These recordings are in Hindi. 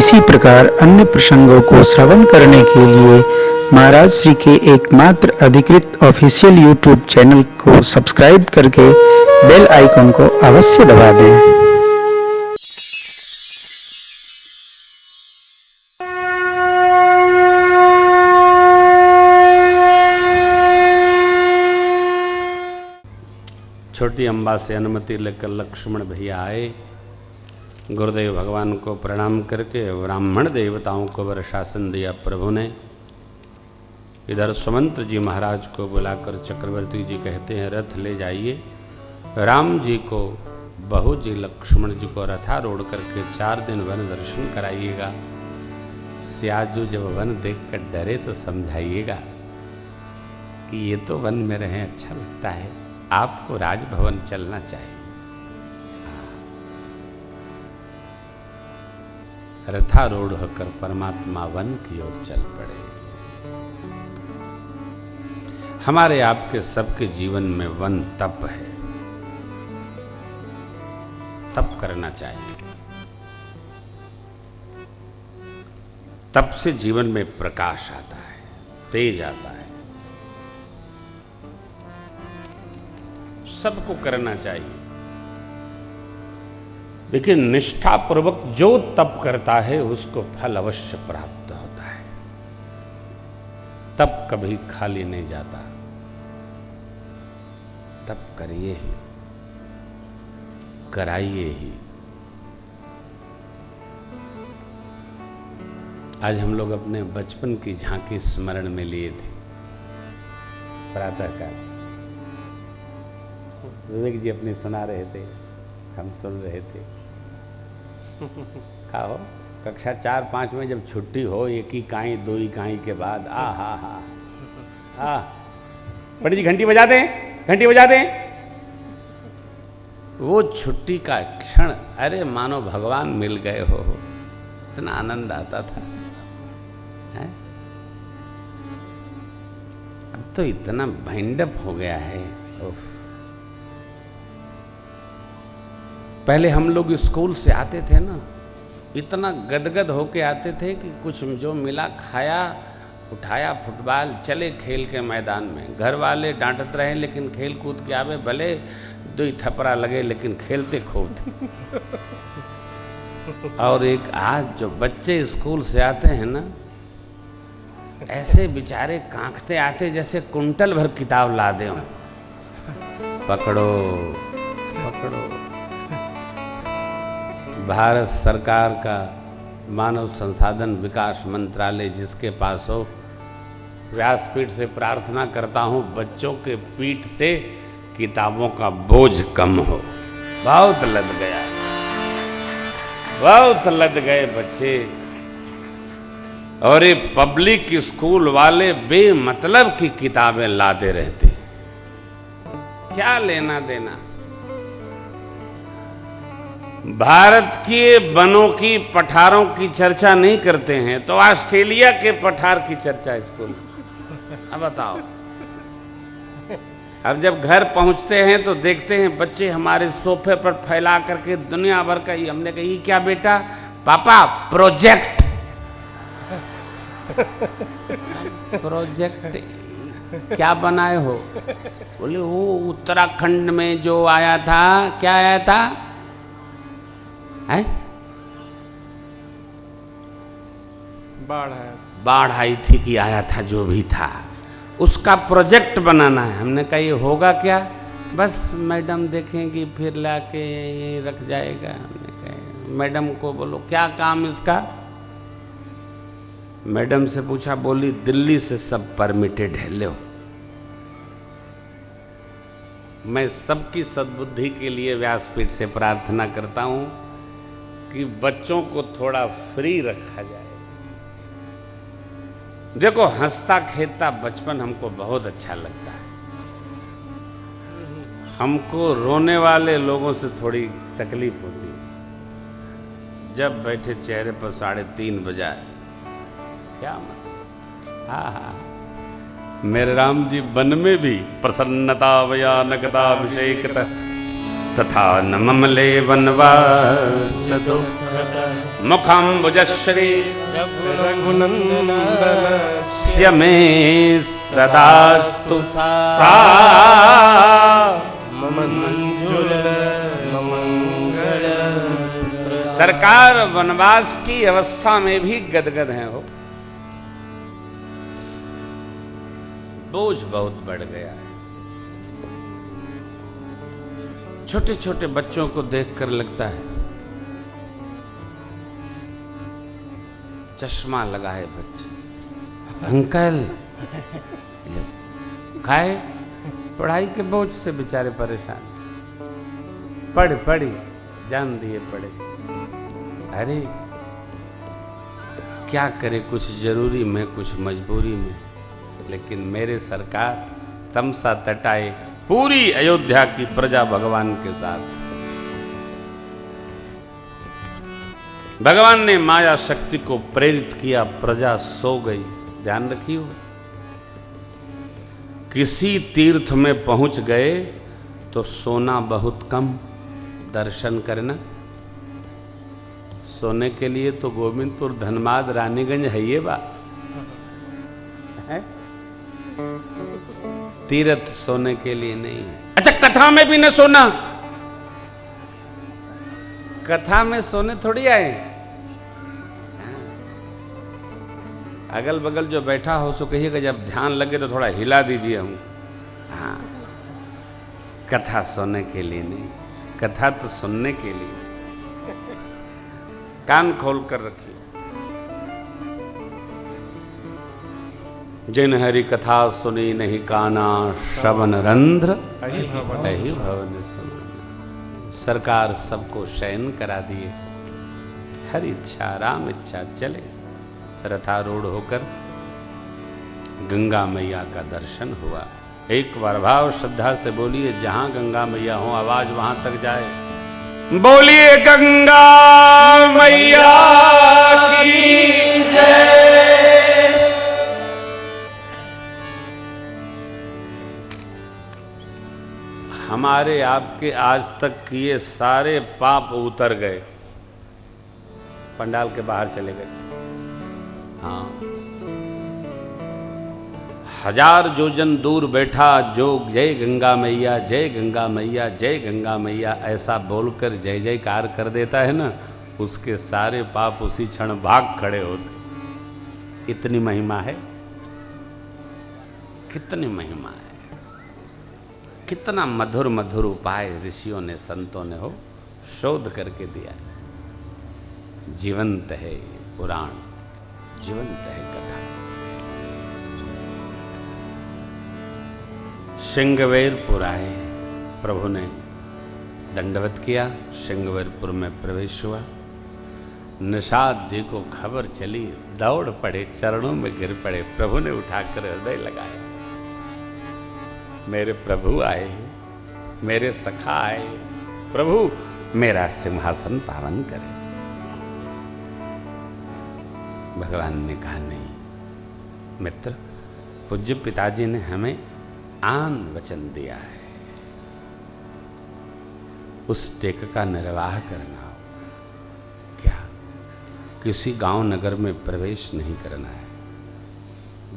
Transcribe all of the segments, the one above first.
इसी प्रकार अन्य प्रसंगों को श्रवण करने के लिए महाराज श्री के एकमात्र अधिकृत ऑफिशियल यूट्यूब चैनल को सब्सक्राइब करके बेल आइकन को अवश्य दबा दें। छोटी अम्बा से अनुमति लेकर लक्ष्मण भैया आए। गुरुदेव भगवान को प्रणाम करके ब्राह्मण देवताओं को वर्षासन दिया प्रभु ने। इधर सुमंत्र जी महाराज को बुलाकर चक्रवर्ती जी कहते हैं, रथ ले जाइए, राम जी को, बहू जी लक्ष्मण जी को रथारूढ़ करके 4 दिन वन दर्शन कराइएगा। सियाजू जब वन देखकर डरे तो समझाइएगा कि ये तो वन में रहे अच्छा लगता है, आपको राजभवन चलना चाहिए। रथारूढ़ होकर परमात्मा वन की ओर चल पड़े। हमारे आपके सबके जीवन में वन तप है, तप करना चाहिए। तप से जीवन में प्रकाश आता है, तेज आता है। सबको करना चाहिए, लेकिन निष्ठापूर्वक जो तप करता है उसको फल अवश्य प्राप्त होता है। तप कभी खाली नहीं जाता। तप करिए ही, कराइए ही। आज हम लोग अपने बचपन की झांकी स्मरण में लिए थे। प्रातःकाल विवेक जी अपनी सुना रहे थे, हम सुन रहे थे। क्या हो, कक्षा 4-5 में जब छुट्टी हो, 1 इकाई 2 इकाई के बाद आ पंडित जी घंटी बजा दें, घंटी बजा दें। वो छुट्टी का क्षण, अरे मानो भगवान मिल गए हो, इतना आनंद आता था। है? अब तो इतना बाइंडअप हो गया है। उफ। पहले हम लोग स्कूल से आते थे ना, इतना गदगद होके आते थे कि कुछ जो मिला खाया, उठाया फुटबॉल, चले खेल के मैदान में। घर वाले डांटते रहे लेकिन खेल कूद के आवे, भले 2 थपड़ा लगे लेकिन खेलते खूब थे। और एक आज जो बच्चे स्कूल से आते हैं ना, ऐसे बेचारे कांखते आते जैसे कुंटल भर किताब ला दे। पकड़ो पकड़ो। भारत सरकार का मानव संसाधन विकास मंत्रालय जिसके पास हो, व्यासपीठ से प्रार्थना करता हूँ बच्चों के पीठ से किताबों का बोझ कम हो। बहुत लद गया, बहुत लद गए बच्चे। और ये पब्लिक स्कूल वाले बेमतलब की किताबें लाते रहते, क्या लेना देना। भारत के वनों की, पठारों की चर्चा नहीं करते हैं तो ऑस्ट्रेलिया के पठार की चर्चा स्कूल। अब बताओ, अब जब घर पहुंचते हैं तो देखते हैं बच्चे हमारे सोफे पर फैला करके दुनिया भर का। हमने कहा, ये क्या बेटा? पापा प्रोजेक्ट। प्रोजेक्ट क्या बनाए हो? बोले वो उत्तराखंड में जो आया था, क्या आया था? है? बाढ़ आई थी कि आया था, जो भी था उसका प्रोजेक्ट बनाना है। हमने कहा ये होगा क्या? बस मैडम देखेंगी फिर लाके रख जाएगा। हमने कहा मैडम को बोलो क्या काम इसका? मैडम से पूछा, बोली दिल्ली से सब परमिटेड है, लो। मैं सबकी सद्बुद्धि के लिए व्यासपीठ से प्रार्थना करता हूँ कि बच्चों को थोड़ा फ्री रखा जाए। देखो, हंसता खेलता बचपन हमको बहुत अच्छा लगता है। हमको रोने वाले लोगों से थोड़ी तकलीफ होती है। जब बैठे चेहरे पर 3:30 बजा, क्या मतलब। हाँ, मेरे राम जी वन में भी प्रसन्नता भयानकता अभिषेकता तथा न ममले वनवास मुखाम्बुजश्री रघुनंदन मे सदास्तु सा मंजुल मंगल। सरकार वनवास की अवस्था में भी गदगद हैं हो, बोझ बहुत बढ़ गया है। छोटे छोटे बच्चों को देखकर लगता है, चश्मा लगाए बच्चे, अंकल खाए, पढ़ाई के बोझ से बेचारे परेशान, पढ़ी जान दिए पढ़े। अरे क्या करे, कुछ जरूरी में कुछ मजबूरी में, लेकिन मेरे सरकार तमसा तटाए पूरी अयोध्या की प्रजा भगवान के साथ। भगवान ने माया शक्ति को प्रेरित किया, प्रजा सो गई। ध्यान रखिए, किसी तीर्थ में पहुंच गए तो सोना बहुत कम, दर्शन करना। सोने के लिए तो गोविंदपुर, धनबाद, रानीगंज है ये बात है, तीर्थ सोने के लिए नहीं है। अच्छा, कथा में भी न सोना, कथा में सोने थोड़ी आए। अगल बगल जो बैठा हो सो कहिएगा जब ध्यान लगे तो थोड़ा हिला दीजिए हम। हाँ, कथा सोने के लिए नहीं, कथा तो सुनने के लिए। कान खोल कर रखिए। जिन हरि कथा सुनी नहीं काना, श्रवण रंध्र अहि भवन सुना। सरकार सबको शयन करा दिए, हर इच्छा राम इच्छा चले। रथारूढ़ होकर गंगा मैया का दर्शन हुआ। एक बार भाव श्रद्धा से बोलिए, जहां गंगा मैया हो आवाज वहां तक जाए। बोलिए गंगा मैया की जय। हमारे आपके आज तक किए सारे पाप उतर गए, पंडाल के बाहर चले गए। हाँ, 1000 योजन दूर बैठा जोग, जय गंगा मैया, जय गंगा मैया, जय गंगा मैया ऐसा बोलकर जय जयकार कर देता है ना, उसके सारे पाप उसी क्षण भाग खड़े होते। इतनी महिमा है, कितनी महिमा है, कितना मधुर मधुर उपाय ऋषियों ने, संतों ने हो शोध करके दिया। जीवंत है पुराण, जीवंत है कथा। श्रृंगवेरपुर आए, प्रभु ने दंडवत किया, श्रृंगवेरपुर में प्रवेश हुआ। निषाद जी को खबर चली, दौड़ पड़े, चरणों में गिर पड़े, प्रभु ने उठाकर हृदय लगाया। मेरे प्रभु आए, मेरे सखा आए, प्रभु मेरा सिंहासन पावन करे। भगवान ने कहा, नहीं मित्र, पूज्य पिताजी ने हमें आन वचन दिया है, उस टेक का निर्वाह करना हो। क्या? किसी गांव नगर में प्रवेश नहीं करना है,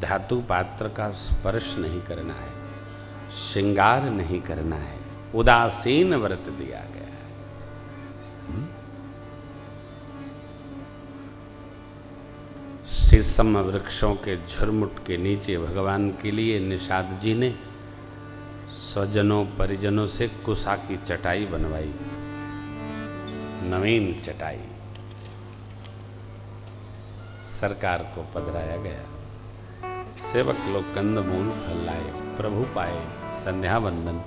धातु पात्र का स्पर्श नहीं करना है, श्रृंगार नहीं करना है, उदासीन व्रत दिया गया है। शीशम वृक्षों के झुरमुट के नीचे भगवान के लिए निषाद जी ने स्वजनों परिजनों से कुसा की चटाई बनवाई, नवीन चटाई। सरकार को पधराया गया, सेवक लोग कंदमूल फल लाए, प्रभु पाए, संध्या वंदन,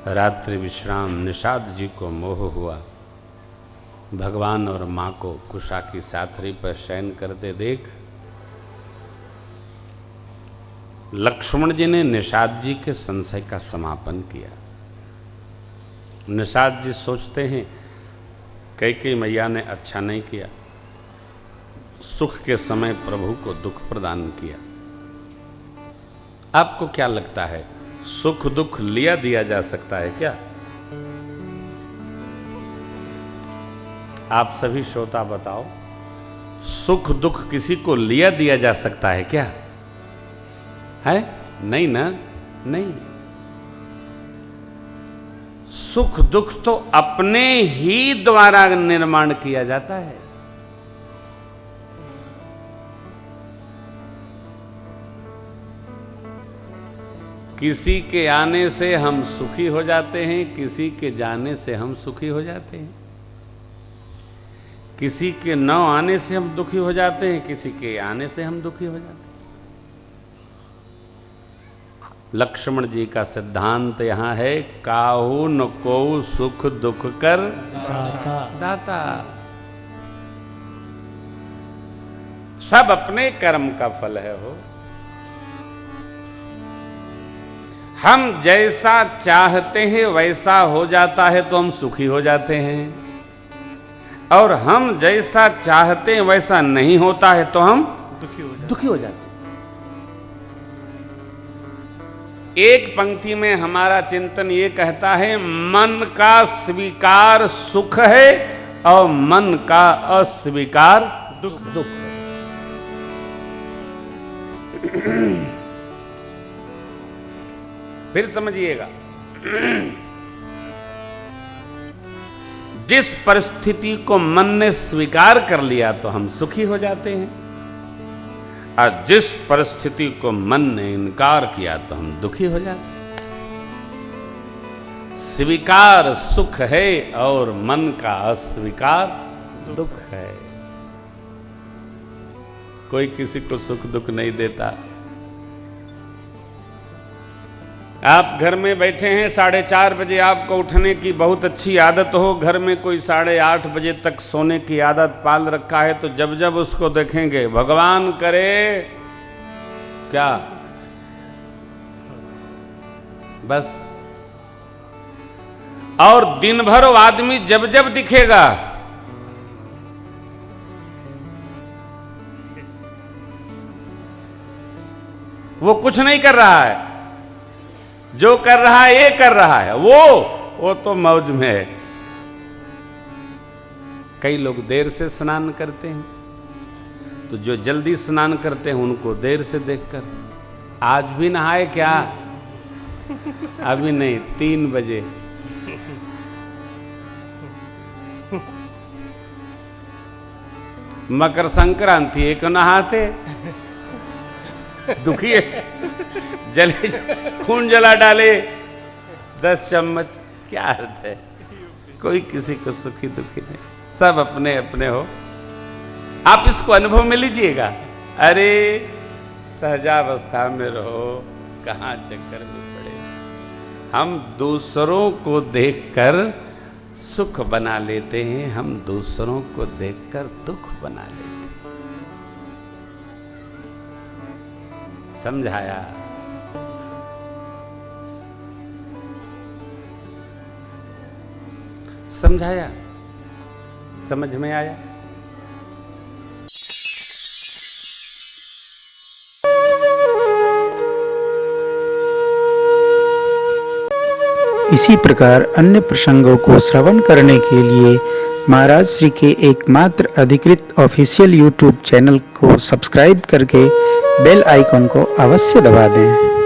रात्रि विश्राम। निषाद जी को मोह हुआ, भगवान और माँ को कुशा की साथरी पर शयन करते देख लक्ष्मण जी ने निषाद जी के संशय का समापन किया। निषाद जी सोचते हैं कैकेयी मैया ने अच्छा नहीं किया, सुख के समय प्रभु को दुख प्रदान किया। आपको क्या लगता है, सुख दुख लिया दिया जा सकता है क्या? आप सभी श्रोता बताओ, सुख दुख किसी को लिया दिया जा सकता है क्या? है? नहीं ना, नहीं। सुख दुख तो अपने ही द्वारा निर्माण किया जाता है। किसी के आने से हम सुखी हो जाते हैं, किसी के जाने से हम सुखी हो जाते हैं। किसी के न आने से हम दुखी हो जाते हैं, किसी के आने से हम दुखी हो जाते हैं। लक्ष्मण जी का सिद्धांत यहां है, काहू न को सुख दुख कर दाता। सब अपने कर्म का फल है। हो हम जैसा चाहते हैं वैसा हो जाता है तो हम सुखी हो जाते हैं, और हम जैसा चाहते हैं वैसा नहीं होता है तो हम दुखी हो जाते हैं। एक पंक्ति में हमारा चिंतन ये कहता है, मन का स्वीकार सुख है और मन का अस्वीकार दुख है। फिर समझिएगा, जिस परिस्थिति को मन ने स्वीकार कर लिया तो हम सुखी हो जाते हैं, और जिस परिस्थिति को मन ने इनकार किया तो हम दुखी हो जाते हैं। स्वीकार सुख है और मन का अस्वीकार दुख है। कोई किसी को सुख दुख नहीं देता। आप घर में बैठे हैं, 4:30 बजे आपको उठने की बहुत अच्छी आदत हो, घर में कोई 8:30 बजे तक सोने की आदत पाल रखा है, तो जब जब उसको देखेंगे, भगवान करे क्या, बस। और दिन भर वो आदमी जब जब दिखेगा वो कुछ नहीं कर रहा है, जो कर रहा है ये कर रहा है, वो तो मौज में है। कई लोग देर से स्नान करते हैं, तो जो जल्दी स्नान करते हैं उनको देर से देखकर, आज भी नहाए क्या? अभी नहीं, 3 बजे। मकर संक्रांति एक नहाते, दुखी है, जले खून जला डाले 10 चम्मच, क्या अर्थ है? कोई किसी को सुखी दुखी नहीं, सब अपने अपने हो। आप इसको अनुभव में लीजिएगा। अरे सहजावस्था में रहो, कहाँ चक्कर में पड़े। हम दूसरों को देखकर सुख बना लेते हैं, हम दूसरों को देखकर दुख बना लेते हैं। समझाया? समझाया? समझ में आया? इसी प्रकार अन्य प्रसंगों को श्रवण करने के लिए महाराज श्री के एकमात्र अधिकृत ऑफिशियल यूट्यूब चैनल को सब्सक्राइब करके बेल आइकन को अवश्य दबा दें।